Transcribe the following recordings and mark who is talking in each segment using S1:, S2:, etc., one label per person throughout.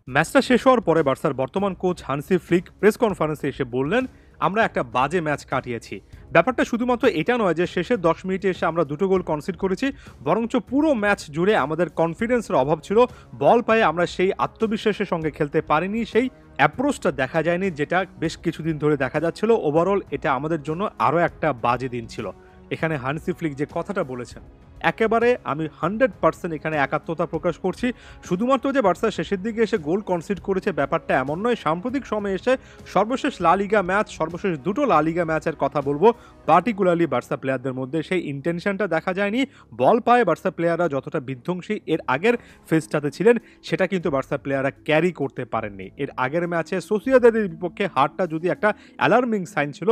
S1: ম্যাচটা শেষ হওয়ার পরে বার্সার বর্তমান কোচ হান্সি ফ্লিক প্রেস কনফারেন্সে এসে বললেন, আমরা একটা বাজে ম্যাচ কাটিয়েছি। ব্যাপারটা শুধুমাত্র এটা নয় যে শেষের 10 মিনিটে এসে আমরা দুটো গোল কনসিড করেছি, বরঞ্চ পুরো ম্যাচ জুড়ে আমাদের কনফিডেন্সের অভাব ছিল। বল পায়ে আমরা সেই আত্মবিশ্বাসের সঙ্গে খেলতে পারিনি, সেই অ্যাপ্রোচটা দেখা যায়নি যেটা বেশ কিছুদিন ধরে দেখা যাচ্ছিল। ওভারঅল এটা আমাদের জন্য আরও একটা বাজে দিন ছিল। এখানে হান্সি ফ্লিক যে কথাটা বলেছেন, একেবারে আমি 100% এখানে একাত্মতা প্রকাশ করছি। শুধুমাত্র যে বার্সা শেষের দিকে এসে গোল কনসিড করেছে ব্যাপারটা এমন নয়। সাম্প্রতিক সময়ে এসে সর্বশেষ লা লিগা ম্যাচ, সর্বশেষ দুটো লা লিগা ম্যাচের কথা বলবো, পার্টিকুলারলি বার্সা প্লেয়ারদের মধ্যে সেই ইন্টেনশনটা দেখা যায়নি। বল পায়ে বার্সা প্লেয়াররা যতটা বিধ্বংসী এর আগের ফেজটাতে ছিলেন, সেটা কিন্তু বার্সা প্লেয়াররা ক্যারি করতে পারেননি। এর আগের ম্যাচে সোসিয়েদাদের বিপক্ষে হারটা যদি একটা অ্যালার্মিং সাইন ছিল,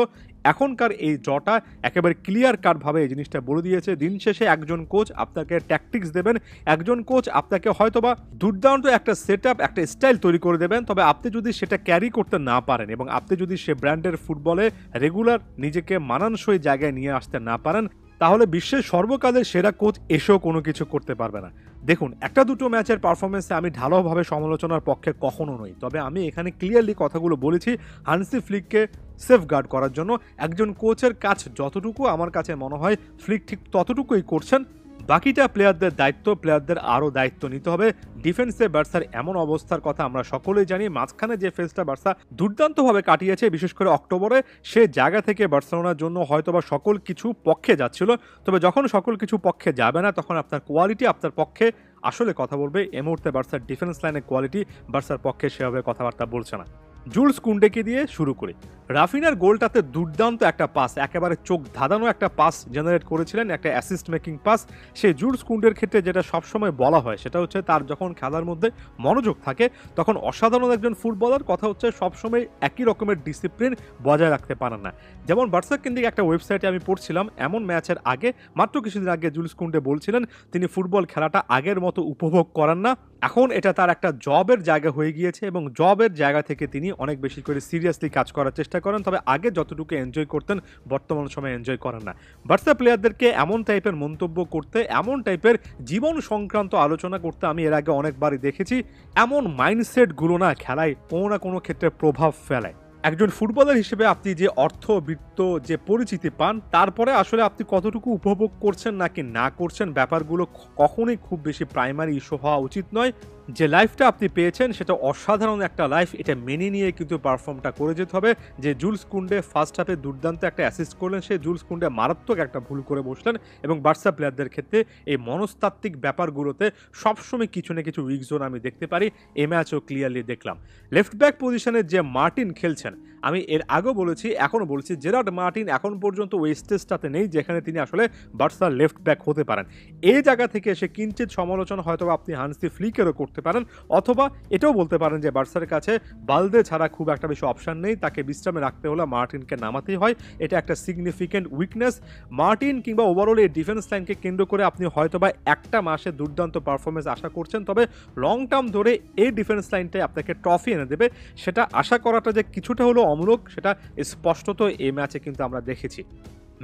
S1: এখনকার এই ড্রটা একেবারে ক্লিয়ার কাটভাবে এই জিনিসটা বলে দিয়েছে। দিন শেষে একজন কোচ আপনাকে ট্যাকটিক্স দেবেন, একজন কোচ আপনাকে হয়তোবা দুর্দান্ত একটা সেটআপ, একটা স্টাইল তৈরি করে দেবেন, তবে আপনি যদি সেটা ক্যারি করতে না পারেন এবং আপনি যদি সে ব্র্যান্ডের ফুটবলে রেগুলার নিজেকে মানানসই জায়গায় নিয়ে আসতে না পারেন, তাহলে বিশ্বের সর্বকালের সেরা কোচ এসেও কোনো কিছু করতে পারবে না। দেখুন, একটা দুটো ম্যাচের পারফরমেন্সে আমি ঢালাওভাবে সমালোচনার পক্ষে কখনো নই, তবে আমি এখানে ক্লিয়ারলি কথাগুলো বলেছি হান্সি ফ্লিককে সেফগার্ড করার জন্য। একজন কোচের কাজ যতটুকু আমার কাছে মনে হয় ফ্লিক ঠিক ততটুকুই করছেন। বাকিটা প্লেয়ারদের দায়িত্ব, প্লেয়ারদের আরও দায়িত্ব নিতে হবে। ডিফেন্সে বার্সার এমন অবস্থার কথা আমরা সকলেই জানি। মাঝখানে যে ফেজটা বার্সা দুর্দান্তভাবে কাটিয়েছে, বিশেষ করে অক্টোবরে, সে জায়গা থেকে বার্সেলোনার জন্য হয়তোবা সকল কিছু পক্ষে যাচ্ছিল। তবে যখন সকল কিছু পক্ষে যাবে না, তখন আপনার কোয়ালিটি আপনার পক্ষে আসলে কথা বলবে। এই মুহূর্তে বার্সার ডিফেন্স লাইনের কোয়ালিটি বার্সার পক্ষে সেভাবে কথাবার্তা বলছে না। জুলস কুন্ডেকে দিয়ে শুরু করি। রাফিনার গোলটাতে দুর্দান্ত একটা পাস, একেবারে চোখ ধাঁধানো একটা পাস জেনারেট করেছিলেন, একটা অ্যাসিস্ট মেকিং পাস। সেই জুলস কুন্ডের ক্ষেত্রে যেটা সবসময় বলা হয় সেটা হচ্ছে তার যখন খেলার মধ্যে মনোযোগ থাকে তখন অসাধারণ একজন ফুটবলার। কথা হচ্ছে সবসময় একই রকমের ডিসিপ্লিন বজায় রাখতে পারেন না। যেমন বার্সা কেন্দ্রিক একটা ওয়েবসাইটে আমি পড়ছিলাম, এমন ম্যাচের আগে, মাত্র কিছুদিন আগে জুলস কুন্ডে বলছিলেন তিনি ফুটবল খেলাটা আগের মতো উপভোগ করেন না। এখন এটা তার একটা জবের জায়গা হয়ে গিয়েছে এবং জবের জায়গা থেকে তিনি অনেক বেশি করে সিরিয়াসলি কাজ করার চেষ্টা করেন। তবে আগে যতটুকু এনজয় করতেন বর্তমান সময়ে এনজয় করেন না। বার্সা প্লেয়ারদেরকে এমন টাইপের মন্তব্য করতে, এমন টাইপের জীবন সংক্রান্ত আলোচনা করতে আমি এর আগে অনেকবারই দেখেছি। এমন মাইন্ডসেটগুলো না খেলায় কোনো না কোনো ক্ষেত্রে প্রভাব ফেলায়। একজন ফুটবলার হিসেবে আপনি যে অর্থবিত্ত যে পরিচিতি পান, তারপরে আসলে আপনি কতটুকু উপভোগ করছেন নাকি না করছেন, ব্যাপারগুলো কখনোই খুব বেশি প্রাইমারি ইস্যু হওয়া উচিত নয়। যে লাইফটা আপনি পেয়েছেন সেটা অসাধারণ একটা লাইফ, এটা মেনে নিয়ে কিন্তু পারফর্মটা করে যেতে হবে। যে জুলস কুন্ডে ফার্স্ট হাফে দুর্দান্ত একটা অ্যাসিস্ট করলেন, সেই জুলস কুন্ডে মারাত্মক একটা ভুল করে বসলেন। এবং বার্সা প্লেয়ারদের ক্ষেত্রে এই মনস্তাত্ত্বিক ব্যাপারগুলোতে সবসময় কিছু না কিছু উইক জোন আমি দেখতে পারি। এই ম্যাচও ক্লিয়ারলি দেখলাম। লেফট ব্যাক পজিশনে যে মার্টিন খেলছেন, আমি এর আগেও বলেছি, এখনও বলছি, জেরার্ড মার্টিন এখন পর্যন্ত ওই স্টেজটাতে নেই যেখানে তিনি আসলে বার্সার লেফট ব্যাক হতে পারেন। এই জায়গা থেকে এসে কিঞ্চিত সমালোচনা হয়তো আপনি হান্সি ফ্লিকেরও করতে পারেন, অথবা এটাও বলতে পারেন যে বার্সার কাছে বালদে ছাড়া খুব একটা বেশি অপশন নেই, তাকে বিশ্রামে রাখতে হলে মার্টিনকে নামাতেই হয়। এটা একটা সিগনিফিকেন্ট উইকনেস। মার্টিন কিংবা ওভারঅল এই ডিফেন্স লাইনকে কেন্দ্র করে আপনি হয়তোবা একটা মাসে দুর্দান্ত পারফরমেন্স আশা করছেন, তবে লং টার্ম ধরে এই ডিফেন্স লাইনটাই আপনাকে ট্রফি এনে দেবে, সেটা আশা করাটা যে কিছুটা হলো অমূলক, সেটা স্পষ্টত এই ম্যাচে কিন্তু আমরা দেখেছি।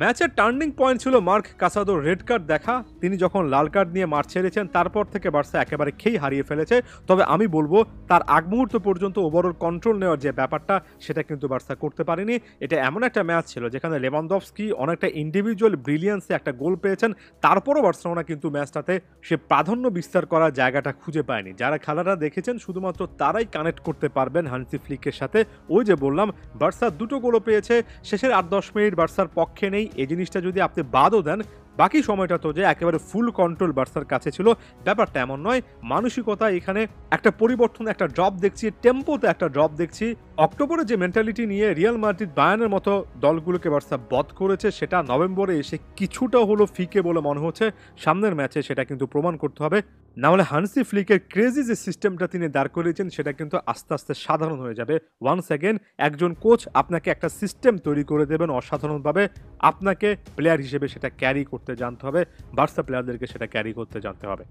S1: ম্যাচের টার্নিং পয়েন্ট ছিল মার্ক কাসাদোর রেড কার্ড দেখা। তিনি যখন লাল কার্ড নিয়ে মাঠ ছেড়েছেন, তারপর থেকে বার্সা একেবারে খেই হারিয়ে ফেলেছে। তবে আমি বলবো তার আগ মুহূর্ত পর্যন্ত ওভারঅল কন্ট্রোল নেওয়ার যে ব্যাপারটা, সেটা কিন্তু বার্সা করতে পারেনি। এটা এমন একটা ম্যাচ ছিল যেখানে লেভানডফস্কি অনেকটা ইন্ডিভিজুয়াল ব্রিলিয়ান্সে একটা গোল পেয়েছেন, তারপরও বার্সেলোনা কিন্তু ম্যাচটাতে সে প্রাধান্য বিস্তার করার জায়গাটা খুঁজে পায়নি। যারা খেলাটা দেখেছেন শুধুমাত্র তারাই কানেক্ট করতে পারবেন হান্সি ফ্লিকের সাথে। ওই যে বললাম, বার্সা দুটো গোলও পেয়েছে, শেষের 8-10 মিনিট বার্সার পক্ষে নেই। এই জিনিসটা যদি আপনি বাদও দেন, বাকি সময়টা তো যে একেবারে ফুল কন্ট্রোল বার্সার কাছে ছিল, ব্যাপারটা এমন নয়। মানসিকতা এখানে একটা পরিবর্তন, একটা ড্রপ দেখছি, টেম্পোতে একটা ড্রপ দেখছি। অক্টোবরে যে মেন্টালিটি নিয়ে রিয়াল মাদ্রিদ, বায়ার্নের মতো দলগুলোকে বার্সা বধ করেছে, সেটা নভেম্বরে এসে কিছুটা হলো ফিকে বলে মনে হচ্ছে। সামনের ম্যাচে সেটা কিন্তু প্রমাণ করতে হবে, না হলে হান্সি ফ্লিকের ক্রেজি যে সিস্টেমটা তিনি দাঁড় করিয়েছেন সেটা কিন্তু আস্তে আস্তে সাধারণ হয়ে যাবে। ওয়ান্স অ্যাগেন একজন কোচ আপনাকে একটা সিস্টেম তৈরি করে দেবেন অসাধারণভাবে, আপনাকে প্লেয়ার হিসেবে সেটা ক্যারি করতে জানতে হবে, বার্সা প্লেয়ারদেরকে সেটা ক্যারি করতে জানতে হবে।